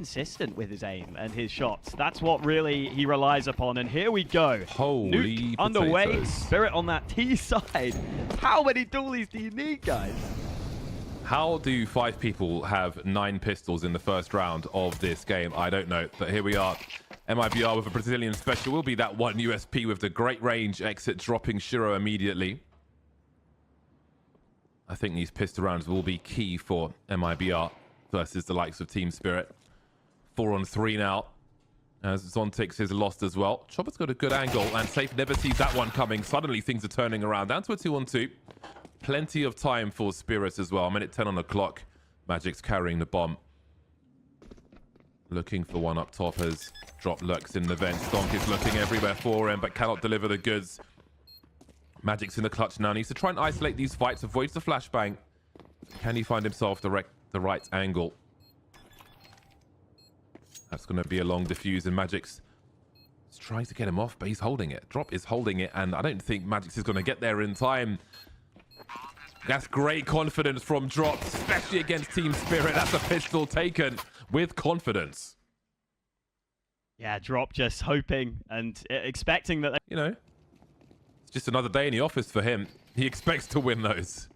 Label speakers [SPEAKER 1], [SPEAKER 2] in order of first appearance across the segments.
[SPEAKER 1] consistent with his aim and his shots. That's what really he relies upon. And here we go.
[SPEAKER 2] Holy
[SPEAKER 1] Nuke underway.
[SPEAKER 2] potatoes.
[SPEAKER 1] Spirit on that T side. How many dualies do you need, guys?
[SPEAKER 2] How do 5 people have 9 pistols in the first round of this game? I don't know. But here we are. MIBR with a Brazilian special will be that one USP with the great range exit, dropping Shiro immediately. I think these pistol rounds will be key for MIBR versus the likes of Team Spirit. 4 on 3 now, as Zontix is lost as well. Chopper's got a good angle, and Safe never sees that one coming. Suddenly things are turning around. Down to a 2 on 2. Plenty of time for Spirit as well. 1:10 on the clock. Magic's carrying the bomb. Looking for one up top as Drop lurks in the vent. Stonk is looking everywhere for him, but cannot deliver the goods. Magic's in the clutch now. Needs to try and isolate these fights. Avoids the flashbang. Can he find himself the right angle? That's going to be a long diffuse, and Magic's trying to get him off, but he's holding it. Drop is holding it, and I don't think Magic's is going to get there in time. That's great confidence from Drop, especially against Team Spirit. That's a pistol taken with confidence.
[SPEAKER 1] Yeah, Drop just hoping and expecting that...
[SPEAKER 2] You know, it's just another day in the office for him. He expects to win those.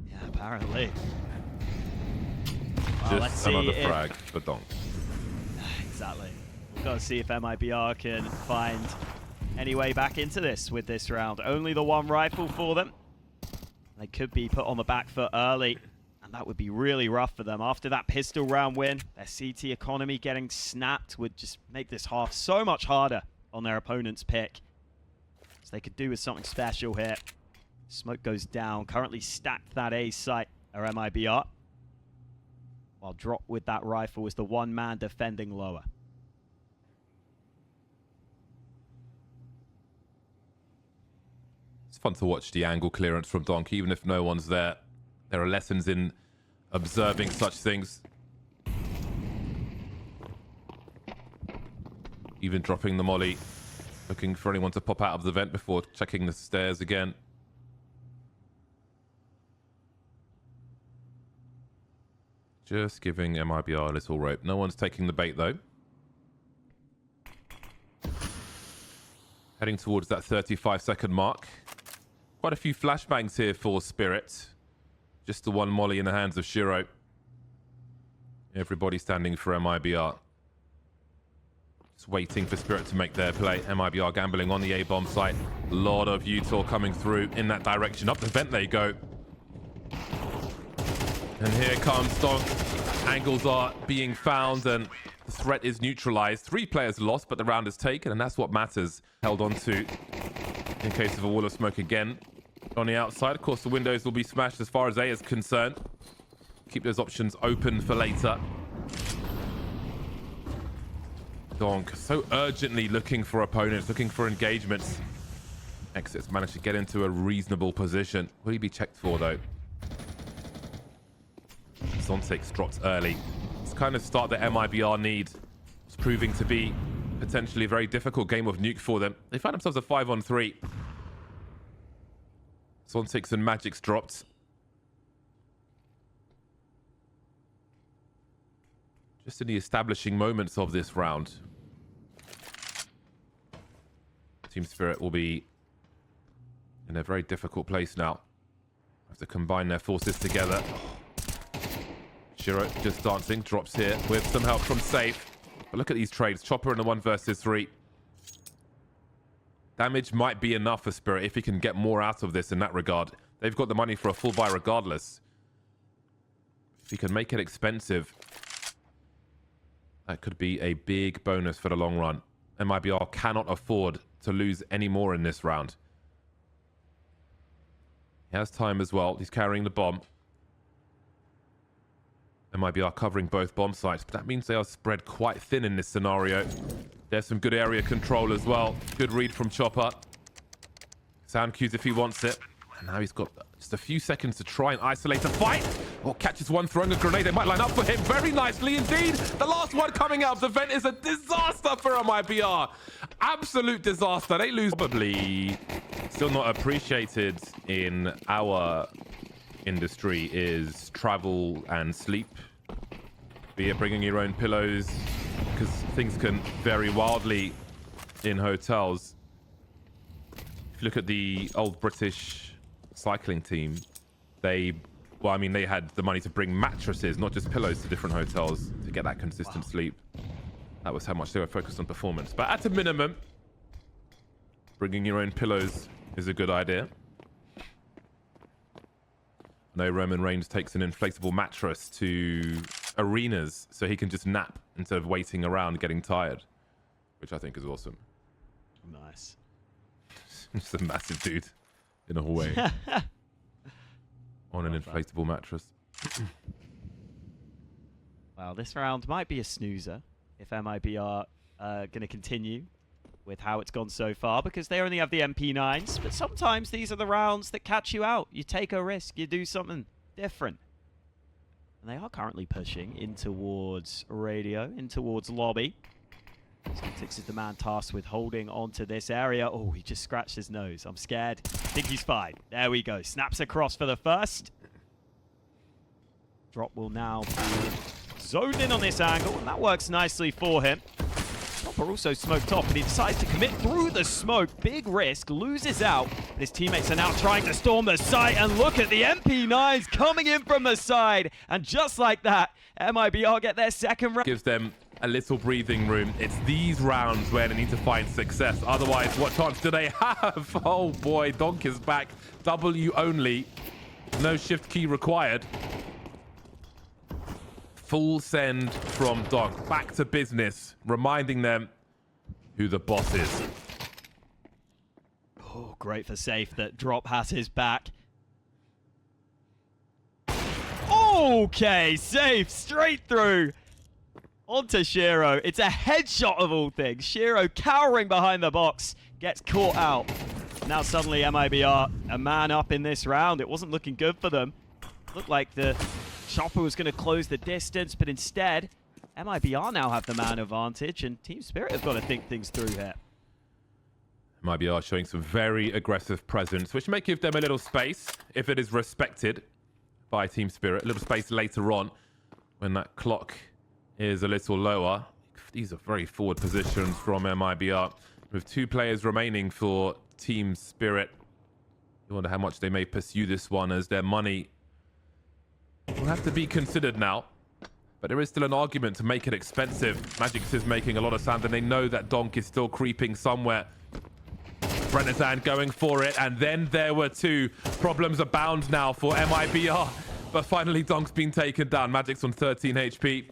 [SPEAKER 1] Yeah, apparently.
[SPEAKER 2] Well,
[SPEAKER 1] let's
[SPEAKER 2] just
[SPEAKER 1] see
[SPEAKER 2] another
[SPEAKER 1] if...
[SPEAKER 2] frag for Donk.
[SPEAKER 1] Exactly. We've got to see if MIBR can find any way back into this with this round. Only the one rifle for them. They could be put on the back foot early, and that would be really rough for them. After that pistol round win, their CT economy getting snapped would just make this half so much harder on their opponent's pick. So they could do with something special here. Smoke goes down. Currently stacked that A site, or MIBR. While Drop with that rifle is the one man defending lower.
[SPEAKER 2] It's fun to watch the angle clearance from Donk, even if no one's there. There are lessons in observing such things. Even dropping the molly. Looking for anyone to pop out of the vent before checking the stairs again. Just giving MIBR a little rope. No one's taking the bait, though. Heading towards that 35-second mark. Quite a few flashbangs here for Spirit. Just the one molly in the hands of Shiro. Everybody standing for MIBR. Just waiting for Spirit to make their play. MIBR gambling on the A-bomb site. A lot of Utor coming through in that direction. Up the vent they go. And here comes Donk. Angles are being found, and the threat is neutralized. 3 players lost, but the round is taken, and that's what matters. Held on to in case of a wall of smoke again. On the outside, of course, the windows will be smashed as far as A is concerned. Keep those options open for later. Donk so urgently looking for opponents, looking for engagements. Exit's managed to get into a reasonable position. Will he be checked for, though? Zontix dropped early. It's kind of start that MIBR need. It's proving to be potentially a very difficult game of Nuke for them. They found themselves a 5 on 3. Zontix and Magic's dropped. Just in the establishing moments of this round. Team Spirit will be in a very difficult place now. Have to combine their forces together. Shiro just dancing, drops here with some help from Safe. But look at these trades. Chopper in the 1 versus 3. Damage might be enough for Spirit if he can get more out of this in that regard. They've got the money for a full buy regardless. If he can make it expensive, that could be a big bonus for the long run. MIBR cannot afford to lose any more in this round. He has time as well. He's carrying the bomb. MIBR covering both bomb sites, but that means they are spread quite thin in this scenario. There's some good area control as well. Good read from Chopper. Sound cues if he wants it. And now he's got just a few seconds to try and isolate a fight. Or catches one throwing a grenade. They might line up for him very nicely indeed. The last one coming out of the vent is a disaster for MIBR. Absolute disaster. They lose. Probably still not appreciated in our industry is travel and sleep. Be it bringing your own pillows, because things can vary wildly in hotels. If you look at the old British cycling team, they had the money to bring mattresses, not just pillows, to different hotels to get that consistent sleep. That was how much they were focused on performance. But at a minimum, bringing your own pillows is a good idea. I know Roman Reigns takes an inflatable mattress to arenas so he can just nap instead of waiting around getting tired, which I think is awesome.
[SPEAKER 1] Nice.
[SPEAKER 2] Just a massive dude in a hallway on an inflatable mattress.
[SPEAKER 1] Well, this round might be a snoozer if MIBR are going to continue with how it's gone so far, because they only have the MP9s, but sometimes these are the rounds that catch you out. You take a risk, you do something different. And they are currently pushing in towards radio, in towards lobby. Celtics is the man tasked with holding onto this area. Oh, he just scratched his nose. I'm scared. I think he's fine. There we go. Snaps across for the first. Drop will now be zoned in on this angle, and that works nicely for him. Chopper also smoked off, but he decides to commit through the smoke. Big risk, loses out. His teammates are now trying to storm the site, and look at the MP9s coming in from the side. And just like that, MIBR get their second round.
[SPEAKER 2] Gives them a little breathing room. It's these rounds where they need to find success. Otherwise, what chance do they have? Oh boy, Donk is back. W only. No shift key required. Full send from Donk. Back to business, reminding them who the boss is.
[SPEAKER 1] Oh, great for safe that Drop has his back. Okay, safe straight through. Onto Shiro. It's a headshot of all things. Shiro cowering behind the box, gets caught out. Now suddenly MIBR a man up in this round. It wasn't looking good for them. Looked like the Chopper was going to close the distance, but instead, MIBR now have the man advantage, and Team Spirit have got to think things through here.
[SPEAKER 2] MIBR showing some very aggressive presence, which may give them a little space if it is respected by Team Spirit. A little space later on when that clock is a little lower. These are very forward positions from MIBR with 2 players remaining for Team Spirit. You wonder how much they may pursue this one, as their money will have to be considered now. But there is still an argument to make it expensive. Magix is making a lot of sound, and they know that Donk is still creeping somewhere. Brenizan going for it, and then there were 2. Problems abound now for MIBR. But finally, Donk's been taken down. Magix on 13 HP.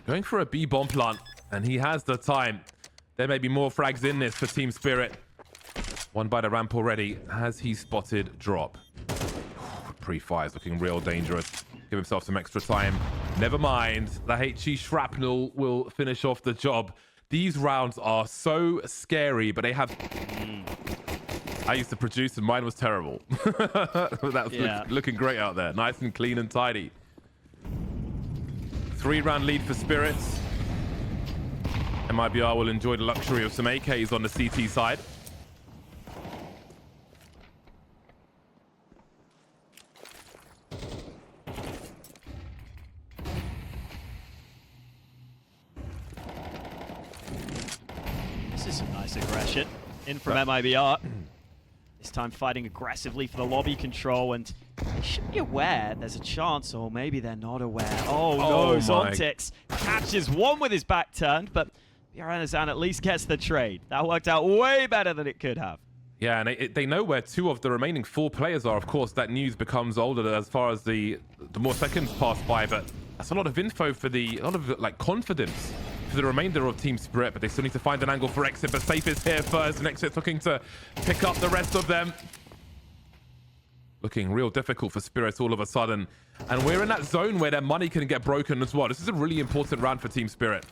[SPEAKER 2] Going for a B bomb plant, and he has the time. There may be more frags in this for Team Spirit. One by the ramp already. Has he spotted Drop? Pre-fire is looking real dangerous. Give himself some extra time. Never mind. The HE shrapnel will finish off the job. These rounds are so scary, but they have... I used to produce, and mine was terrible. That's looking great out there. Nice and clean and tidy. 3-round lead for Spirits. MIBR will enjoy the luxury of some AKs on the CT side.
[SPEAKER 1] This is some nice aggression in from MIBR. This time fighting aggressively for the lobby control, and they should be aware there's a chance, or maybe they're not aware. Oh no, Zontix catches one with his back turned, but Bjornazan at least gets the trade. That worked out way better than it could have.
[SPEAKER 2] Yeah, and they know where 2 of the remaining 4 players are. Of course, that news becomes older as far as the more seconds pass by, but that's a lot of info for a lot of like confidence for the remainder of Team Spirit, but they still need to find an angle for Exit, but Safe is here first, and Exit's looking to pick up the rest of them. Looking real difficult for Spirit all of a sudden, and we're in that zone where their money can get broken as well. This is a really important round for Team Spirit.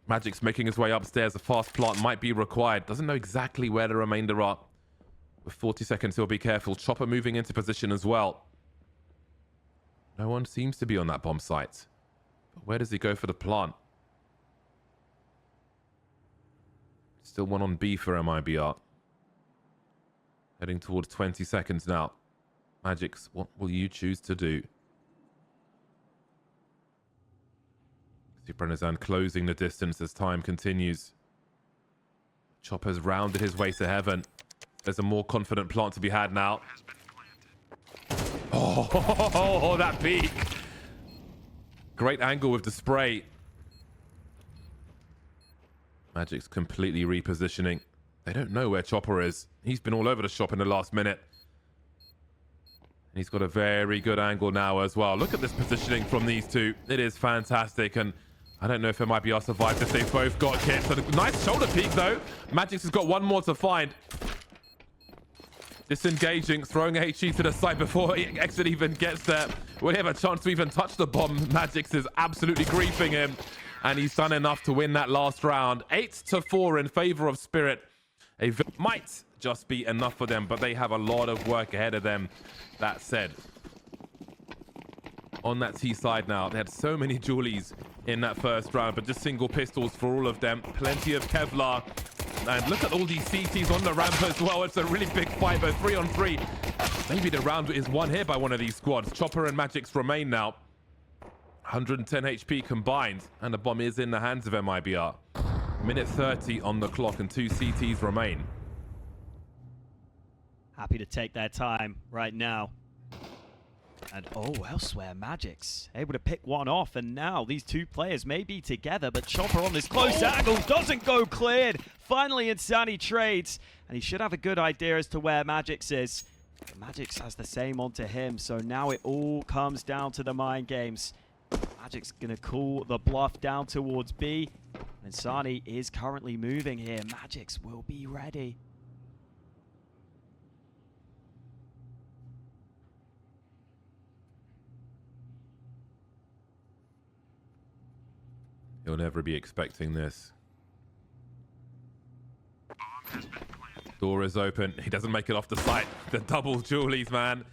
[SPEAKER 2] Magic's making his way upstairs. A fast plant might be required. Doesn't know exactly where the remainder are. With 40 seconds, he'll be careful. Chopper moving into position as well. No one seems to be on that bomb site. But where does he go for the plant? Still one on B for MIBR. Heading towards 20 seconds now. Magix, what will you choose to do? Brenizan closing the distance as time continues. Chopper's rounded his way to heaven. There's a more confident plant to be had now. Oh, that peak. Great angle with the spray. Magic's completely repositioning. They don't know where Chopper is. He's been all over the shop in the last minute. He's got a very good angle now as well. Look at this positioning from these two. It is fantastic. And I don't know if MIBR survived if they've both got kits. So nice shoulder peek though. Magic's has got one more to find. Disengaging, throwing a HE to the side before Exit even gets there. Will he have a chance to even touch the bomb? Magic's is absolutely griefing him. And he's done enough to win that last round. 8-4 in favor of Spirit. Might just be enough for them, but they have a lot of work ahead of them. That said, on that T side now, they had so many Julies in that first round, but just single pistols for all of them. Plenty of Kevlar. And look at all these CTs on the ramp as well. It's a really big fight, but 3-on-3. Maybe the round is won here by one of these squads. Chopper and Magic's remain now. 110 HP combined, and the bomb is in the hands of MIBR. Minute 30 on the clock, and 2 CTs remain.
[SPEAKER 1] Happy to take their time right now. And elsewhere, Magic's able to pick one off, and now these two players may be together, but Chopper on this close angle doesn't go cleared. Finally, Insani trades, and he should have a good idea as to where Magic's is. Magic's has the same onto him, so now it all comes down to the mind games. Magic's going to call the bluff down towards B. Insani is currently moving here. Magic's will be ready.
[SPEAKER 2] He'll never be expecting this. Door is open. He doesn't make it off the site. The double Julies, man.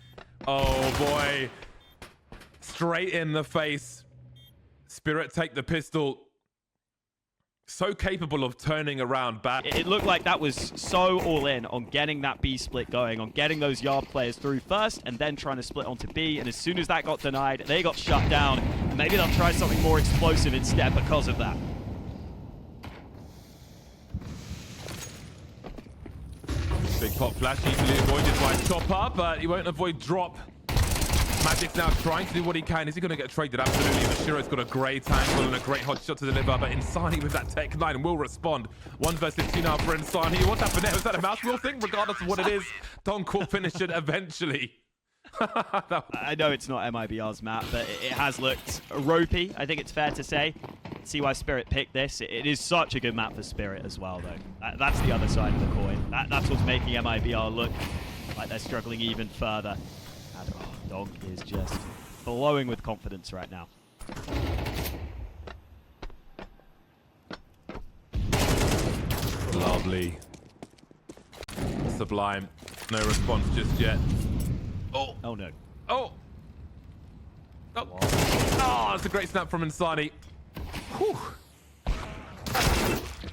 [SPEAKER 2] Oh, boy. Straight in the face. Spirit take the pistol. So capable of turning around back.
[SPEAKER 1] It looked like that was so all in on getting that B split going, on getting those yard players through first, and then trying to split onto B. And as soon as that got denied, they got shut down. Maybe they'll try something more explosive instead because of that.
[SPEAKER 2] Big pop flash easily avoided by Chopper, but he won't avoid drop. Magic's now trying to do what he can. Is he going to get traded? Absolutely. Mashiro's got a great angle and a great hot shot to deliver, but Insani with that Tech 9 will respond. 1 versus 2 now for Insani. What's happened there? Was that a mouse wheel thing? Regardless of what it is, Donk will finish it eventually.
[SPEAKER 1] I know it's not MIBR's map, but it has looked ropey, I think it's fair to say. See why Spirit picked this. It is such a good map for Spirit as well, though. That's the other side of the coin. That's what's making MIBR look like they're struggling even further. And Donk is just blowing with confidence right now.
[SPEAKER 2] Lovely. Sublime. No response just yet.
[SPEAKER 1] Oh no.
[SPEAKER 2] Oh! Oh, that's a great snap from Insani. Whew.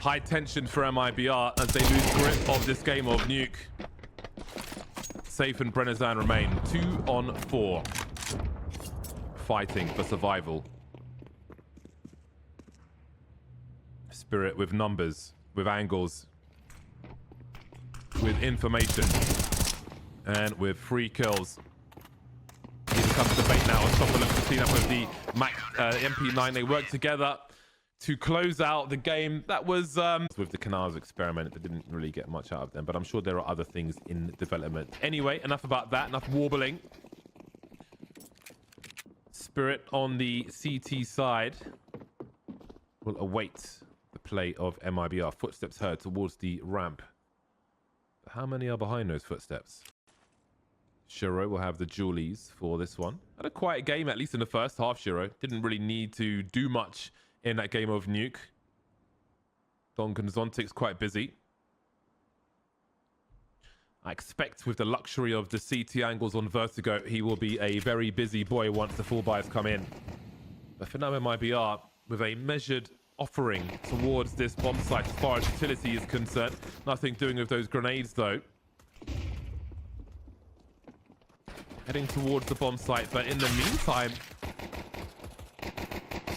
[SPEAKER 2] High tension for MIBR as they lose grip of this game of Nuke. Safe and Brenizan remain 2-on-4. Fighting for survival. Spirit with numbers, with angles, with information, and with free kills. Here comes the bait now. Chopper looks to clean up with the MP9. They work together to close out the game. That was with the Canals experiment. They didn't really get much out of them, but I'm sure there are other things in development. Anyway, enough about that. Enough warbling. Spirit on the CT side will await the play of MIBR. Footsteps heard towards the ramp. How many are behind those footsteps? Shiro will have the Julies for this one. Had a quiet game, at least in the first half, Shiro. Didn't really need to do much in that game of Nuke. Donk and Zontic's quite busy. I expect with the luxury of the CT angles on Vertigo, he will be a very busy boy once the full buys come in. But for now, MIBR, with a measured offering towards this bomb site as far as utility is concerned. Nothing doing with those grenades, though. Heading towards the bomb site, but in the meantime,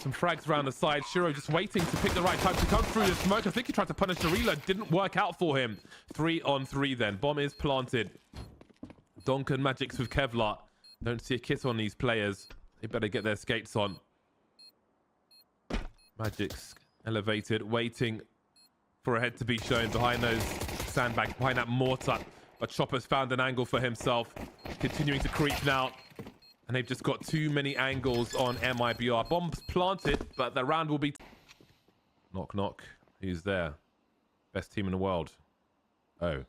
[SPEAKER 2] Some frags around the side. Shiro just waiting to pick the right time to come through the smoke. I think he tried to punish the reload. Didn't work out for him. 3 on 3 then. Bomb is planted. Donk and Magix with Kevlar. Don't see a kit on these players. They better get their skates on. Magix elevated, waiting for a head to be shown behind those sandbags, behind that mortar. But Chopper's found an angle for himself. Continuing to creep now. And they've just got too many angles on MIBR. Bombs planted, but the round will be... Knock, knock. Who's there? Best team in the world. Oh.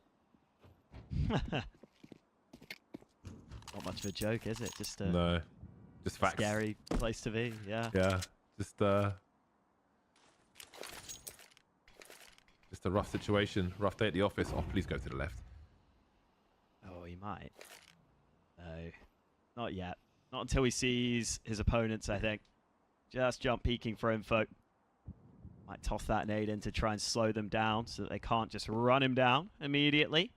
[SPEAKER 1] Not much of a joke, is it? Just a
[SPEAKER 2] no. Just facts.
[SPEAKER 1] Scary place to be, yeah.
[SPEAKER 2] Yeah. Just a rough situation. Rough day at the office. Oh, please go to the left.
[SPEAKER 1] Oh, he might. No. Not yet. Not until he sees his opponents, I think. Just jump peeking for info. Might toss that nade in to try and slow them down so that they can't just run him down immediately.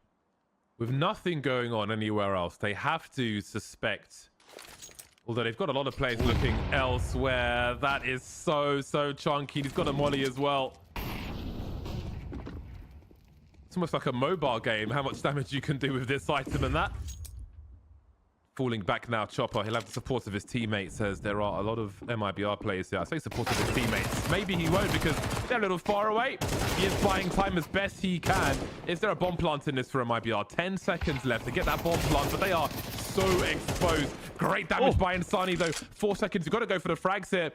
[SPEAKER 2] With nothing going on anywhere else, they have to suspect. Although they've got a lot of players looking elsewhere. That is so chunky. He's got a molly as well. It's almost like a mobile game, how much damage you can do with this item and that. Falling back now, Chopper. He'll have the support of his teammates as there are a lot of MIBR players here. I say support of his teammates. Maybe he won't because they're a little far away. He is buying time as best he can. Is there a bomb plant in this for MIBR? 10 seconds left to get that bomb plant, but they are so exposed. Great damage by Insani though. 4 seconds. You've got to go for the frags here.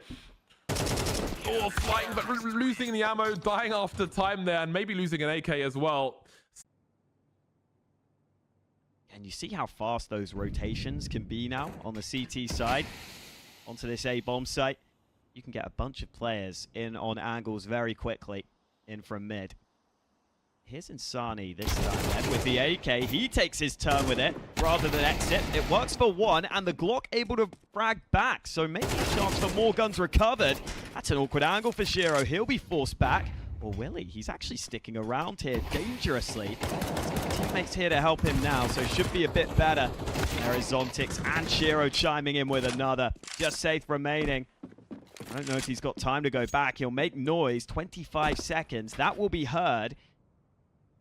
[SPEAKER 2] Oh, flying, but losing the ammo, dying after time there, and maybe losing an AK as well.
[SPEAKER 1] And you see how fast those rotations can be now on the CT side onto this A-bomb site. You can get a bunch of players in on angles very quickly in from mid. Here's Insani this time then with the AK. He takes his turn with it rather than exit. It works for one, and the Glock able to frag back. So maybe a chance for more guns recovered. That's an awkward angle for Shiro. He'll be forced back. Or will he? He's actually sticking around here dangerously. Teammates here to help him now, so should be a bit better. There is Zontix and Shiro chiming in with another. Just safe remaining. I don't know if he's got time to go back. He'll make noise. 25 seconds. That will be heard.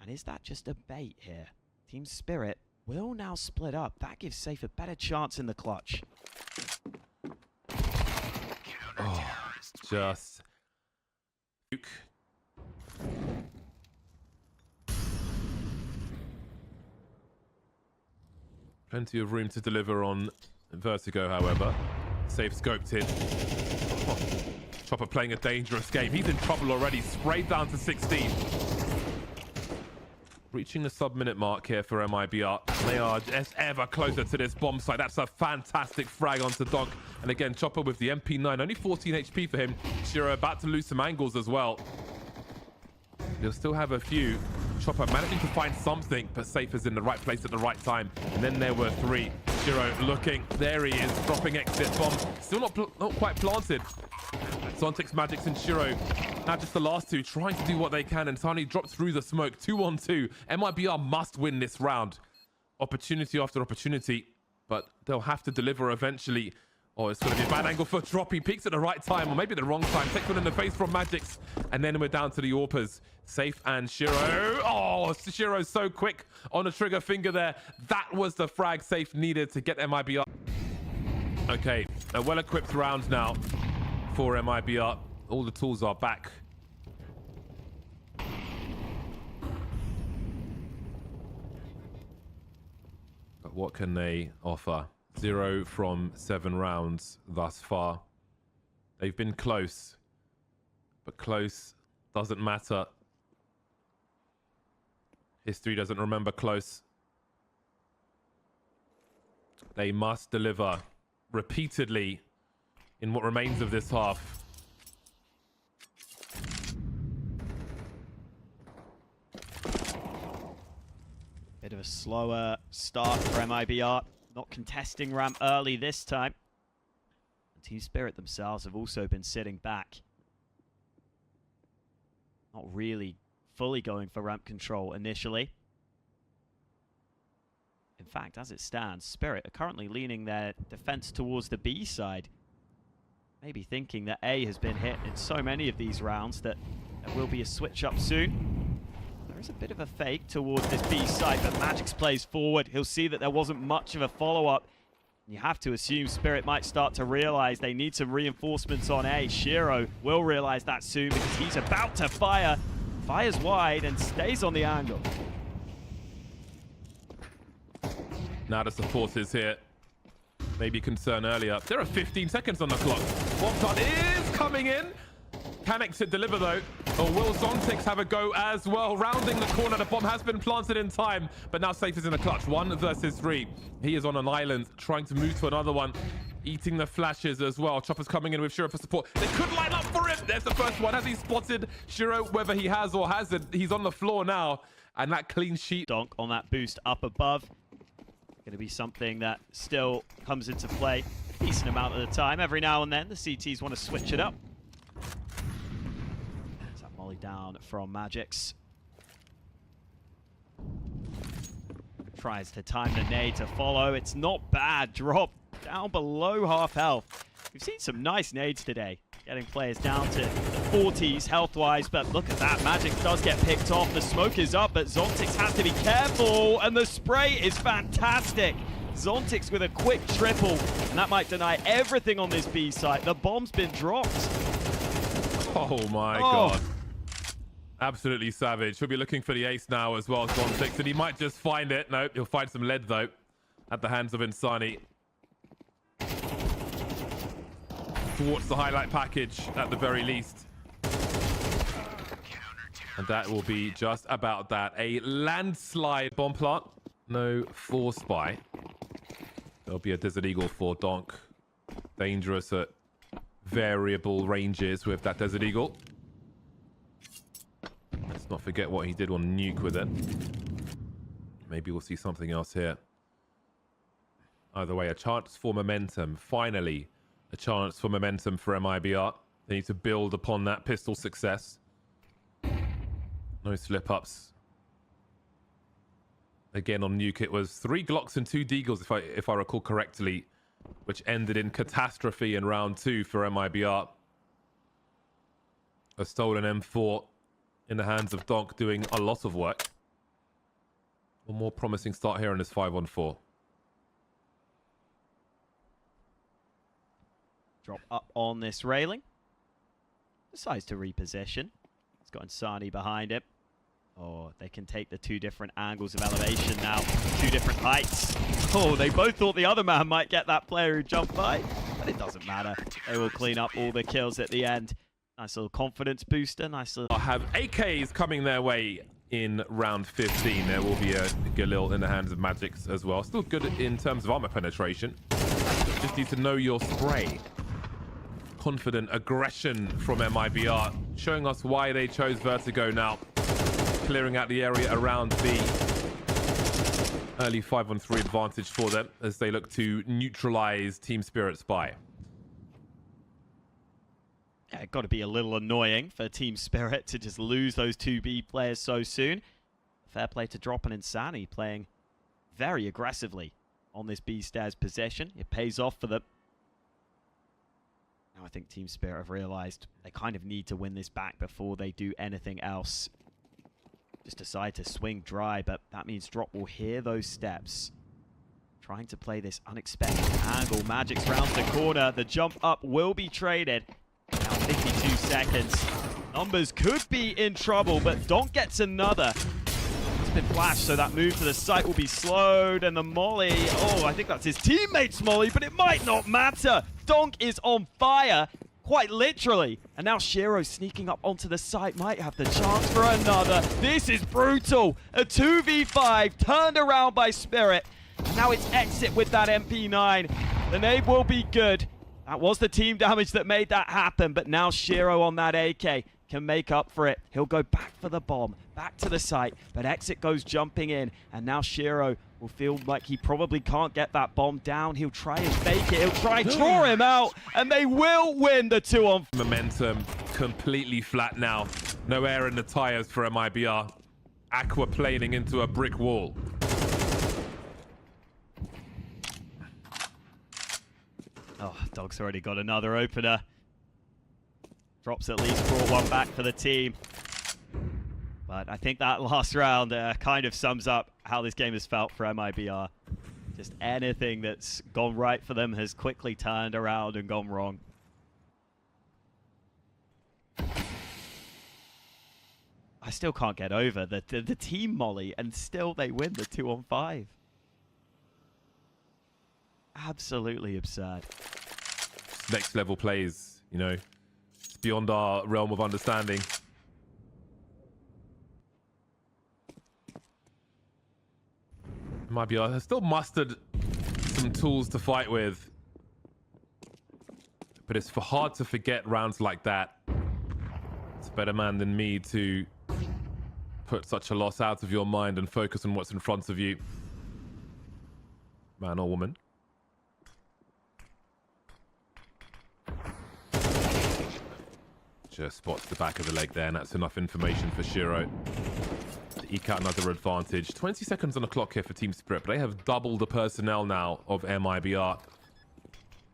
[SPEAKER 1] And is that just a bait here? Team Spirit will now split up. That gives Safe a better chance in the clutch.
[SPEAKER 2] Oh, just... Nuke. Plenty of room to deliver on Vertigo, however. Safe scoped in. Oh, Chopper playing a dangerous game. He's in trouble already. Sprayed down to 16. Reaching the sub-minute mark here for MIBR. They are just ever closer to this bomb site. That's a fantastic frag onto Donk. And again, Chopper with the MP9. Only 14 HP for him. Shiro about to lose some angles as well. He'll still have a few. Chopper managing to find something, but Safe is in the right place at the right time. And then there were 3. Shiro looking. There he is, dropping exit bomb. Still not quite planted. Zontix, Magix, and Shiro. Now just the last 2 trying to do what they can, and Tani dropped through the smoke. 2 on 2. MIBR must win this round. Opportunity after opportunity, but they'll have to deliver eventually. Oh, it's going to be a bad angle for Drop. He peeks at the right time, or maybe the wrong time. Takes one in the face from Magix. And then we're down to the AWPers. Safe and Shiro. Oh, Shiro's so quick on the trigger finger there. That was the frag Safe needed to get MIBR. Okay, a well-equipped round now for MIBR. All the tools are back. But what can they offer? 0 from 7 rounds thus far. They've been close, but close doesn't matter. History doesn't remember close. They must deliver repeatedly in what remains of this half.
[SPEAKER 1] Bit of a slower start for MIBR. Not contesting ramp early this time. Team Spirit themselves have also been sitting back. Not really fully going for ramp control initially. In fact, as it stands, Spirit are currently leaning their defense towards the B side. maybe thinking that A has been hit in so many of these rounds that there will be a switch up soon. There is a bit of a fake towards this B site, but Magix plays forward. He'll see that there wasn't much of a follow-up. You have to assume Spirit might start to realize they need some reinforcements on A. Shiro will realize that soon because he's about to fire. Fires wide and stays on the angle.
[SPEAKER 2] Now the support is here. Maybe concern earlier. There are 15 seconds on the clock. One is coming in. Can Exit deliver though? Or will Zontix have a go as well? Rounding the corner, the bomb has been planted in time, but now Safe is in the clutch. 1 versus 3. He is on an island, trying to move to another one. Eating the flashes as well. Chopper's coming in with Shiro for support. They could line up for him. There's the first one. Has he spotted Shiro? Whether he has or hasn't, he's on the floor now. And that clean sheet.
[SPEAKER 1] Donk on that boost up above. Going to be something that still comes into play a decent amount of the time. Every now and then, the CTs want to switch it up. There's that molly down from Magix. Tries to time the nade to follow. It's not bad. Drop down below half health. We've seen some nice nades today, getting players down to the 40s health-wise, but look at that. Magix does get picked off. The smoke is up, but Zontix has to be careful, and the spray is fantastic. Zontix with a quick triple, and that might deny everything on this B site. The bomb's been dropped.
[SPEAKER 2] Oh my God. Absolutely savage. He'll be looking for the ace now as well, Zontix, and he might just find it. Nope, he'll find some lead though, at the hands of Insani. Towards the highlight package at the very least. And that will be just about that. A landslide bomb plant. No force spy. There'll be a Desert Eagle for Donk. Dangerous at variable ranges with that Desert Eagle. Let's not forget what he did on Nuke with it. Maybe we'll see something else here. Either way, a chance for momentum. Finally, a chance for momentum for MIBR. They need to build upon that pistol success. No slip-ups. Again, on Nuke, it was 3 Glocks and 2 Deagles, if I recall correctly, which ended in catastrophe in round 2 for MIBR. A stolen M4 in the hands of Donk doing a lot of work. A more promising start here in this 5-on-4.
[SPEAKER 1] Drop up on this railing. Decides to reposition. He's got Insani behind him. Oh, they can take the 2 different angles of elevation now. 2 different heights. Oh, they both thought the other man might get that player who jumped by. But it doesn't matter. They will clean up all the kills at the end. Nice little confidence booster. Nice little...
[SPEAKER 2] I'll have AKs coming their way in round 15. There will be a Galil in the hands of Magix as well. Still good in terms of armor penetration. Just need to know your spray. Confident aggression from MIBR, showing us why they chose Vertigo now. Clearing out the area around B. Early 5-on-3 advantage for them as they look to neutralize Team Spirit Spy.
[SPEAKER 1] Yeah, got to be a little annoying for Team Spirit to just lose those 2 B players so soon. Fair play to Drop and Insani, playing very aggressively on this B stairs possession. It pays off for them. Now I think Team Spirit have realized they kind of need to win this back before they do anything else. Just decide to swing dry, but that means Drop will hear those steps. Trying to play this unexpected angle. Magix rounds the corner. The jump up will be traded. Now 52 seconds. Numbers could be in trouble, but Donk gets another. It's been flashed, so that move to the site will be slowed. And the molly, oh, I think that's his teammate's molly, but it might not matter. Donk is on fire, quite literally. And now Shiro sneaking up onto the site might have the chance for another. This is brutal. A 2v5 turned around by Spirit. And now it's Exit with that MP9. The nade will be good. That was the team damage that made that happen, but now Shiro on that AK can make up for it. He'll go back for the bomb, back to the site, but Exit goes jumping in, and now Shiro will feel like he probably can't get that bomb down. He'll try and fake it. He'll try and draw him out, and they will win the 2-on-4.
[SPEAKER 2] Momentum completely flat now. No air in the tires for MIBR. Aquaplaning into a brick wall.
[SPEAKER 1] Oh, Dog's already got another opener. Drops at least brought one back for the team. But I think that last round kind of sums up how this game has felt for MIBR. Just anything that's gone right for them has quickly turned around and gone wrong. I still can't get over the team molly, and still they win the 2-on-5. Absolutely absurd.
[SPEAKER 2] Next level plays, you know, it's beyond our realm of understanding. MIBR still mustered some tools to fight with, but it's hard to forget rounds like that. It's a better man than me to put such a loss out of your mind and focus on what's in front of you, man or woman. Just spots the back of the leg there, and that's enough information for Shiro to eke out another advantage. 20 seconds on the clock here for Team Spirit, but they have doubled the personnel now of MIBR.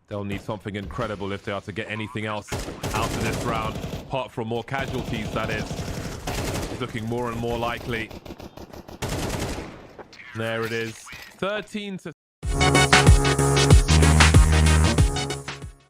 [SPEAKER 2] They'll need something incredible if they are to get anything else out of this round, apart from more casualties, that is. It's looking more and more likely. There it is. 13 to